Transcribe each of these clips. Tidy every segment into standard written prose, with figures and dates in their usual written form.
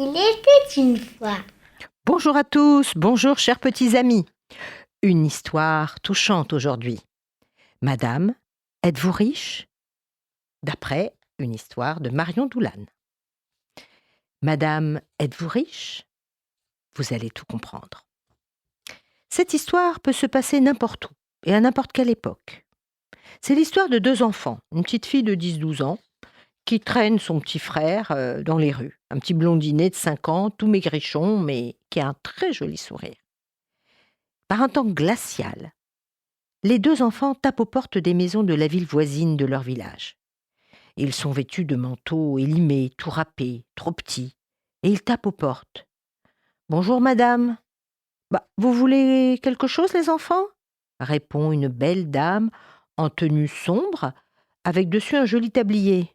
Il était une fois. Bonjour à tous, bonjour chers petits amis. Une histoire touchante aujourd'hui. Madame, êtes-vous riche? D'après une histoire de Marion Doulane. Madame, êtes-vous riche? Vous allez tout comprendre. Cette histoire peut se passer n'importe où et à n'importe quelle époque. C'est l'histoire de deux enfants, une petite fille de 10-12 ans qui traîne son petit frère dans les rues. Un petit blondinet de 5 ans, tout maigrichon, mais qui a un très joli sourire. Par un temps glacial, les deux enfants tapent aux portes des maisons de la ville voisine de leur village. Ils sont vêtus de manteaux élimés, tout râpés, trop petits, et ils tapent aux portes. « Bonjour madame. »« Vous voulez quelque chose les enfants ?» répond une belle dame en tenue sombre, avec dessus un joli tablier.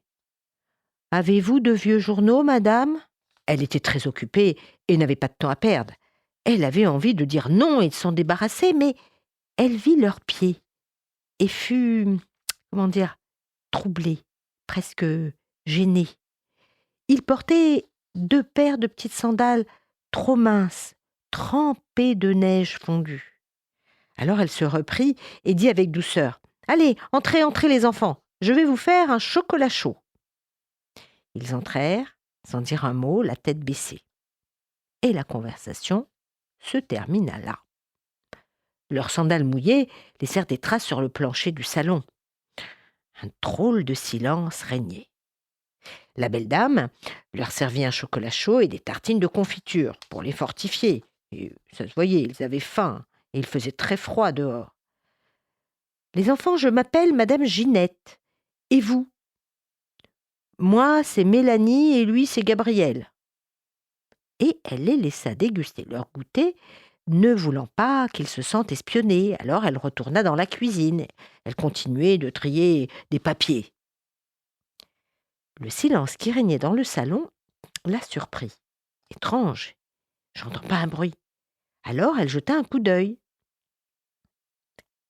« Avez-vous de vieux journaux, madame ?» Elle était très occupée et n'avait pas de temps à perdre. Elle avait envie de dire non et de s'en débarrasser, mais elle vit leurs pieds et fut, troublée, presque gênée. Ils portaient 2 paires de petites sandales trop minces, trempées de neige fondue. Alors elle se reprit et dit avec douceur : « Allez, entrez, entrez les enfants, je vais vous faire un chocolat chaud. » Ils entrèrent, sans dire un mot, la tête baissée. Et la conversation se termina là. Leurs sandales mouillées laissèrent des traces sur le plancher du salon. Un drôle de silence régnait. La belle dame leur servit un chocolat chaud et des tartines de confiture pour les fortifier. Et ça se voyait, ils avaient faim et il faisait très froid dehors. « Les enfants, je m'appelle Madame Ginette. Et vous ? » ?»« Moi, c'est Mélanie et lui, c'est Gabriel. » Et elle les laissa déguster leur goûter, ne voulant pas qu'ils se sentent espionnés. Alors elle retourna dans la cuisine. Elle continuait de trier des papiers. Le silence qui régnait dans le salon la surprit. Étrange, j'entends pas un bruit. Alors elle jeta un coup d'œil.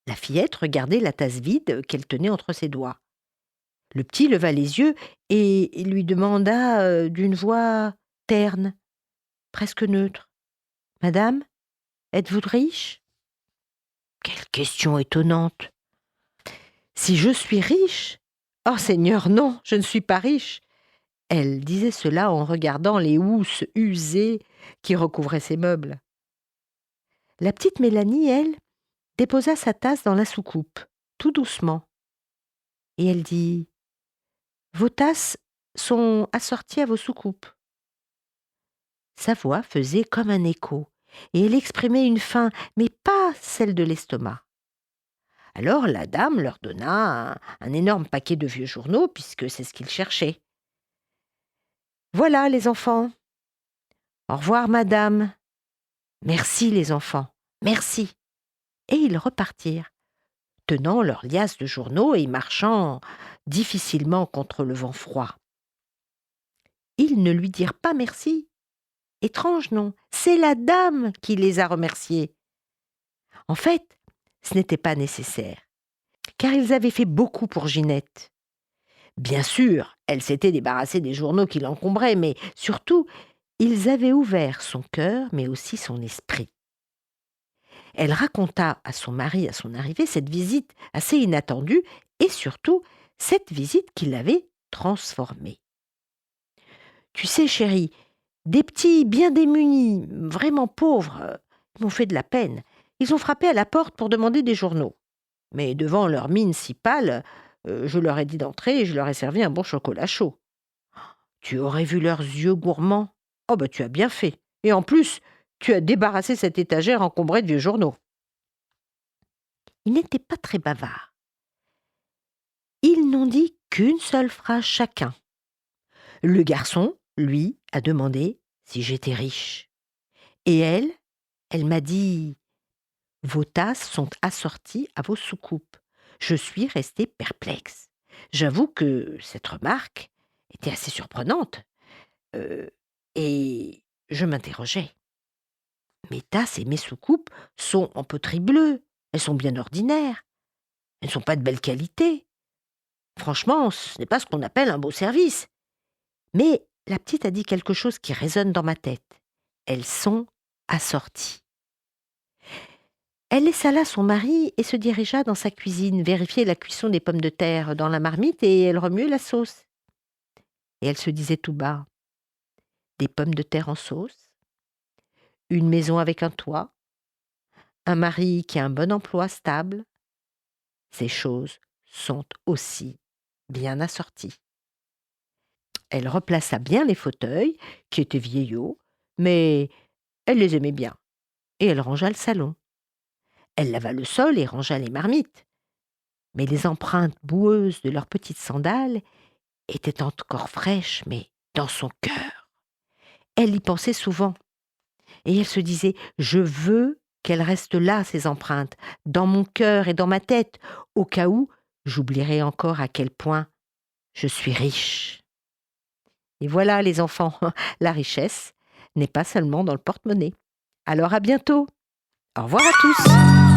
La fillette regardait la tasse vide qu'elle tenait entre ses doigts. Le petit leva les yeux et lui demanda d'une voix terne, presque neutre : « Madame, êtes-vous riche ? » Quelle question étonnante ! Si je suis riche ? Oh Seigneur, non, je ne suis pas riche. Elle disait cela en regardant les housses usées qui recouvraient ses meubles. La petite Mélanie, elle, déposa sa tasse dans la soucoupe, tout doucement. Et elle dit : « Vos tasses sont assorties à vos soucoupes. » Sa voix faisait comme un écho, et elle exprimait une faim, mais pas celle de l'estomac. Alors la dame leur donna un énorme paquet de vieux journaux, puisque c'est ce qu'ils cherchaient. « Voilà, les enfants. Au revoir, madame. Merci, les enfants. Merci. » Et ils repartirent, tenant leur liasse de journaux et marchant difficilement contre le vent froid. Ils ne lui dirent pas merci. Étrange, non ? C'est la dame qui les a remerciés. En fait, ce n'était pas nécessaire, car ils avaient fait beaucoup pour Ginette. Bien sûr, elle s'était débarrassée des journaux qui l'encombraient, mais surtout, ils avaient ouvert son cœur, mais aussi son esprit. Elle raconta à son mari à son arrivée cette visite assez inattendue et surtout cette visite qui l'avait transformée. « Tu sais, chérie, des petits bien démunis, vraiment pauvres, m'ont fait de la peine. Ils ont frappé à la porte pour demander des journaux. Mais devant leur mine si pâle, je leur ai dit d'entrer et je leur ai servi un bon chocolat chaud. Tu aurais vu leurs yeux gourmands. Oh tu as bien fait. Et en plus, tu as débarrassé cette étagère encombrée de vieux journaux. » Ils n'étaient pas très bavards. Ils n'ont dit qu'une seule phrase chacun. Le garçon, lui, a demandé si j'étais riche. Et elle m'a dit : « Vos tasses sont assorties à vos soucoupes. » Je suis restée perplexe. J'avoue que cette remarque était assez surprenante. Et je m'interrogeais. Mes tasses et mes soucoupes sont en poterie bleue. Elles sont bien ordinaires. Elles ne sont pas de belle qualité. Franchement, ce n'est pas ce qu'on appelle un beau service. Mais La petite a dit quelque chose qui résonne dans ma tête. Elles sont assorties. Elle laissa là son mari et se dirigea dans sa cuisine, vérifier la cuisson des pommes de terre dans la marmite et elle remuait la sauce. Et elle se disait tout bas: des pommes de terre en sauce, une maison avec un toit, un mari qui a un bon emploi stable. Ces choses sont aussi bien assorties. Elle replaça bien les fauteuils, qui étaient vieillots, mais elle les aimait bien, et elle rangea le salon. Elle lava le sol et rangea les marmites. Mais les empreintes boueuses de leurs petites sandales étaient encore fraîches, mais dans son cœur. Elle y pensait souvent, et elle se disait: je veux qu'elles restent là, ces empreintes, dans mon cœur et dans ma tête, au cas où j'oublierai encore à quel point je suis riche. Et voilà, les enfants, la richesse n'est pas seulement dans le porte-monnaie. Alors à bientôt. Au revoir à tous.